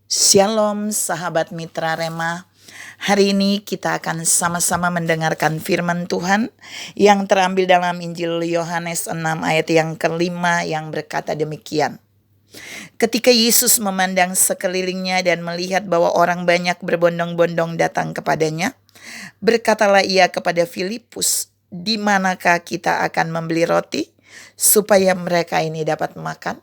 Shalom sahabat mitra Rema. Hari ini kita akan sama-sama mendengarkan firman Tuhan yang terambil dalam Injil Yohanes 6 ayat yang kelima yang berkata demikian. Ketika Yesus memandang sekelilingnya dan melihat bahwa orang banyak berbondong-bondong datang kepadanya, berkatalah ia kepada Filipus, "Di manakah kita akan membeli roti supaya mereka ini dapat makan?"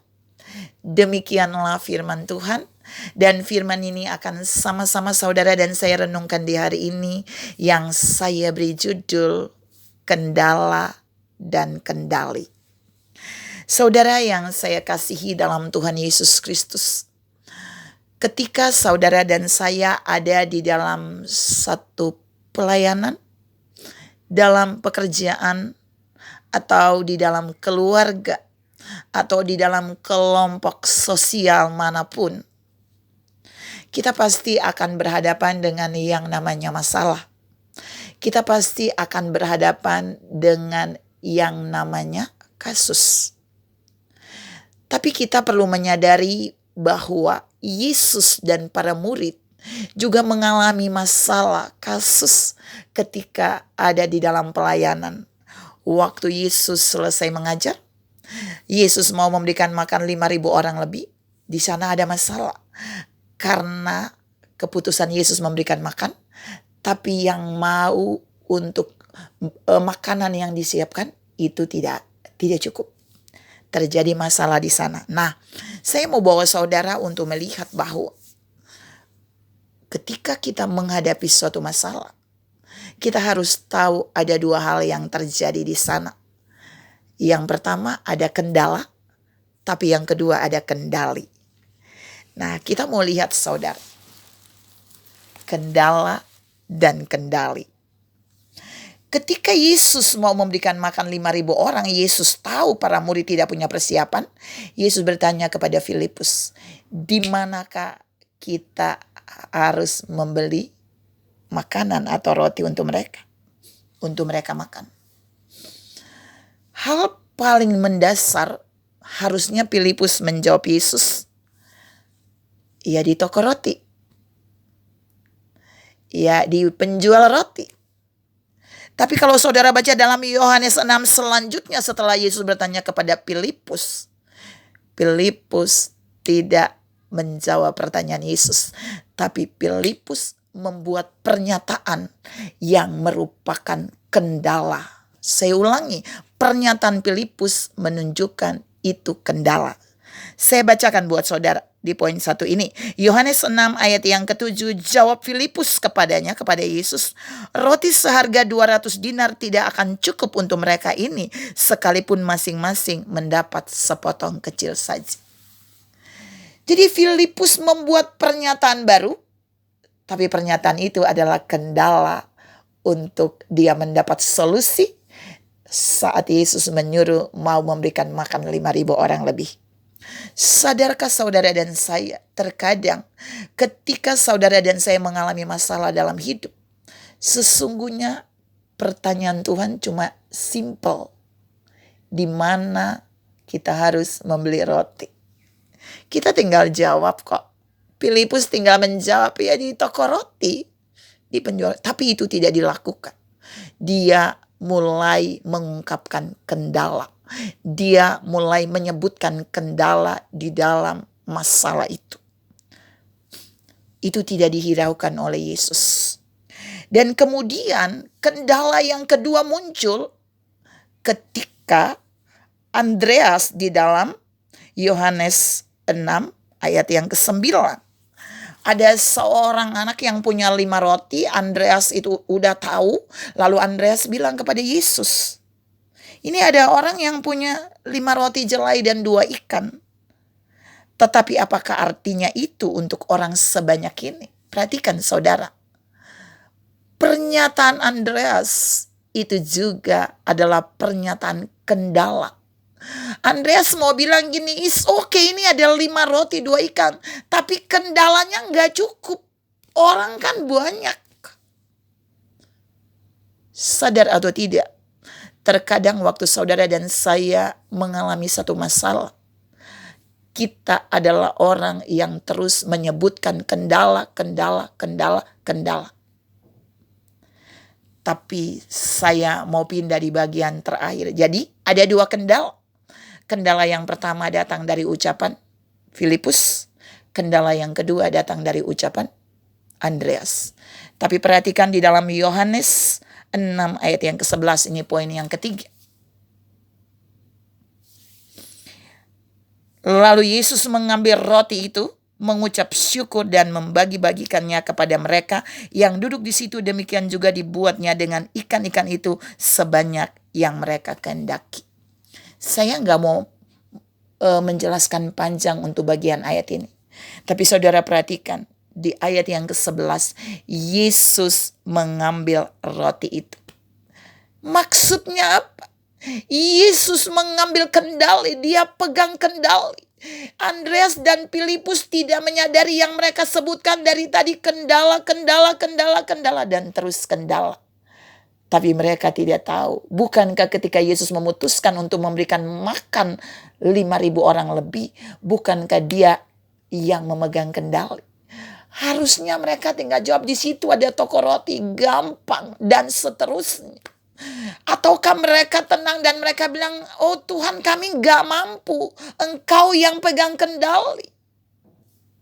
Demikianlah firman Tuhan. Dan firman ini akan sama-sama saudara dan saya renungkan di hari ini yang saya beri judul Kendala dan Kendali. Saudara yang saya kasihi dalam Tuhan Yesus Kristus, ketika saudara dan saya ada di dalam satu pelayanan, dalam pekerjaan, atau di dalam keluarga, atau di dalam kelompok sosial manapun, kita pasti akan berhadapan dengan yang namanya masalah. Kita pasti akan berhadapan dengan yang namanya kasus. Tapi kita perlu menyadari bahwa Yesus dan para murid juga mengalami masalah kasus ketika ada di dalam pelayanan. Waktu Yesus selesai mengajar, Yesus mau memberikan makan 5.000 orang lebih. Di sana ada masalah. Karena keputusan Yesus memberikan makan, tapi yang mau untuk makanan yang disiapkan itu tidak cukup. Terjadi masalah di sana. Nah, saya mau bawa saudara untuk melihat bahwa ketika kita menghadapi suatu masalah, kita harus tahu ada dua hal yang terjadi di sana. Yang pertama ada kendala, tapi yang kedua ada kendali. Nah, kita mau lihat saudara, kendala dan kendali. Ketika Yesus mau memberikan makan 5.000 orang, Yesus tahu para murid tidak punya persiapan. Yesus bertanya kepada Filipus, "Di manakah kita harus membeli makanan atau roti untuk mereka makan?" Hal paling mendasar harusnya Filipus menjawab Yesus, ya di toko roti, ya di penjual roti. Tapi kalau saudara baca dalam Yohanes 6 selanjutnya setelah Yesus bertanya kepada Filipus, Filipus tidak menjawab pertanyaan Yesus, tapi Filipus membuat pernyataan yang merupakan kendala. Saya ulangi, pernyataan Filipus menunjukkan itu kendala. Saya bacakan buat saudara di poin 1 ini. Yohanes 6 ayat yang ke-7, jawab Filipus kepada Yesus, "Roti seharga 200 dinar tidak akan cukup untuk mereka ini, sekalipun masing-masing mendapat sepotong kecil saja." Jadi Filipus membuat pernyataan baru, tapi pernyataan itu adalah kendala untuk dia mendapat solusi saat Yesus menyuruh mau memberikan makan 5.000 orang lebih. Sadarkah saudara dan saya, terkadang ketika saudara dan saya mengalami masalah dalam hidup, sesungguhnya pertanyaan Tuhan cuma simple. Di mana kita harus membeli roti? Kita tinggal jawab kok. Filipus tinggal menjawab, ya di toko roti, di penjual. Tapi itu tidak dilakukan. Dia mulai mengungkapkan kendala. Dia mulai menyebutkan kendala di dalam masalah itu. Itu tidak dihiraukan oleh Yesus. Dan kemudian kendala yang kedua muncul ketika Andreas di dalam Yohanes 6 ayat yang ke-9. Ada seorang anak yang punya 5 roti, Andreas itu udah tahu, lalu Andreas bilang kepada Yesus, "Ini ada orang yang punya 5 roti jelai dan 2 ikan. Tetapi apakah artinya itu untuk orang sebanyak ini?" Perhatikan saudara. Pernyataan Andreas itu juga adalah pernyataan kendala. Andreas mau bilang gini, is okay, ini ada 5 roti 2 ikan. Tapi kendalanya gak cukup. Orang kan banyak. Sadar atau tidak? Terkadang waktu saudara dan saya mengalami satu masalah, kita adalah orang yang terus menyebutkan kendala, kendala, kendala, kendala. Tapi saya mau pindah di bagian terakhir. Jadi ada dua kendala. Kendala yang pertama datang dari ucapan Filipus. Kendala yang kedua datang dari ucapan Andreas. Tapi perhatikan di dalam Yohanes 6 ayat yang ke-11, ini poin yang ketiga. Lalu Yesus mengambil roti itu, mengucap syukur dan membagi-bagikannya kepada mereka yang duduk di situ. Demikian juga dibuatnya dengan ikan-ikan itu sebanyak yang mereka kehendaki. Saya nggak mau menjelaskan panjang untuk bagian ayat ini. Tapi saudara perhatikan, di ayat yang ke-11, Yesus mengambil roti itu. Maksudnya apa? Yesus mengambil kendali, dia pegang kendali. Andreas dan Filipus tidak menyadari yang mereka sebutkan dari tadi, kendala, kendala, kendala, kendala, dan terus kendala. Tapi mereka tidak tahu, bukankah ketika Yesus memutuskan untuk memberikan makan 5.000 orang lebih, bukankah dia yang memegang kendali? Harusnya mereka tinggal jawab, di situ ada toko roti, gampang, dan seterusnya. Ataukah mereka tenang dan mereka bilang, oh Tuhan, kami gak mampu, Engkau yang pegang kendali,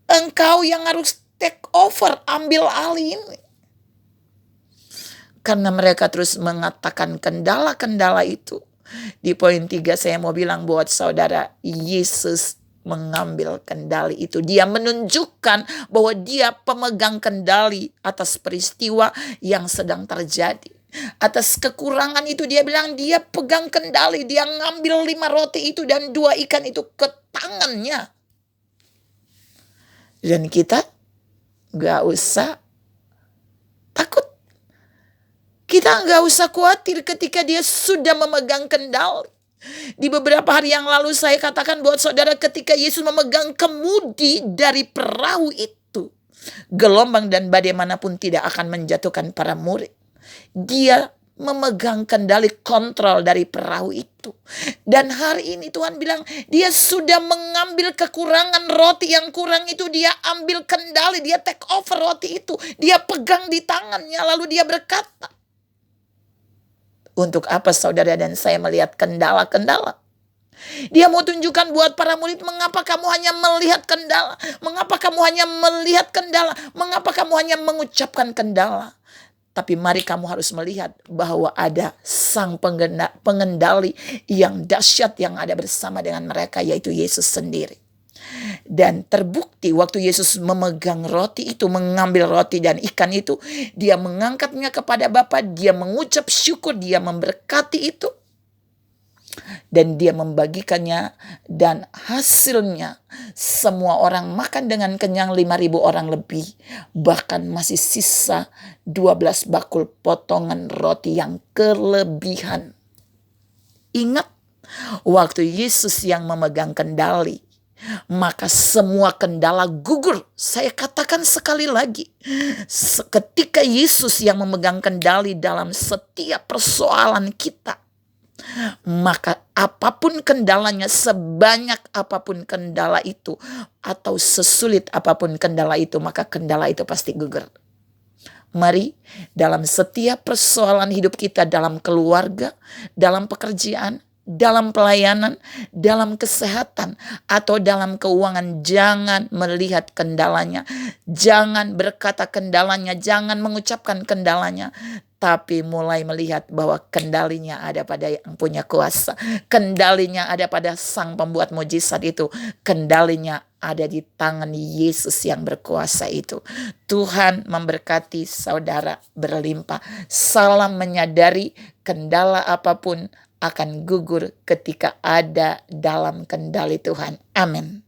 Engkau yang harus take over, ambil alih ini. Karena mereka terus mengatakan kendala-kendala itu. Di poin 3 saya mau bilang buat saudara, Yesus mengambil kendali itu. Dia menunjukkan bahwa dia pemegang kendali atas peristiwa yang sedang terjadi. Atas kekurangan itu dia bilang dia pegang kendali. Dia ngambil 5 roti itu dan 2 ikan itu ke tangannya. Dan kita gak usah takut. Kita gak usah khawatir ketika dia sudah memegang kendali. Di beberapa hari yang lalu saya katakan buat saudara, ketika Yesus memegang kemudi dari perahu itu, gelombang dan badai manapun tidak akan menjatuhkan para murid. Dia memegang kendali, kontrol dari perahu itu. Dan hari ini Tuhan bilang, dia sudah mengambil kekurangan roti yang kurang itu. Dia ambil kendali, dia take over roti itu. Dia pegang di tangannya, lalu dia berkata, untuk apa saudara dan saya melihat kendala-kendala? Dia mau tunjukkan buat para murid, mengapa kamu hanya melihat kendala? Mengapa kamu hanya melihat kendala? Mengapa kamu hanya mengucapkan kendala? Tapi mari kamu harus melihat bahwa ada sang pengendali yang dahsyat yang ada bersama dengan mereka, yaitu Yesus sendiri. Dan terbukti waktu Yesus memegang roti itu, mengambil roti dan ikan itu, dia mengangkatnya kepada Bapa, dia mengucap syukur, dia memberkati itu. Dan dia membagikannya, dan hasilnya semua orang makan dengan kenyang, 5.000 orang lebih. Bahkan masih sisa 12 bakul potongan roti yang kelebihan. Ingat, waktu Yesus yang memegang kendali, maka semua kendala gugur. Saya katakan sekali lagi, ketika Yesus yang memegang kendali dalam setiap persoalan kita, maka apapun kendalanya, sebanyak apapun kendala itu, atau sesulit apapun kendala itu, maka kendala itu pasti gugur. Mari dalam setiap persoalan hidup kita, dalam keluarga, dalam pekerjaan, dalam pelayanan, dalam kesehatan, atau dalam keuangan, jangan melihat kendalanya, jangan berkata kendalanya, jangan mengucapkan kendalanya, tapi mulai melihat bahwa kendalinya ada pada yang punya kuasa. Kendalinya ada pada sang pembuat mujizat itu. Kendalinya ada di tangan Yesus yang berkuasa itu. Tuhan memberkati saudara berlimpah. Salam menyadari kendala apapun akan gugur ketika ada dalam kendali Tuhan. Amin.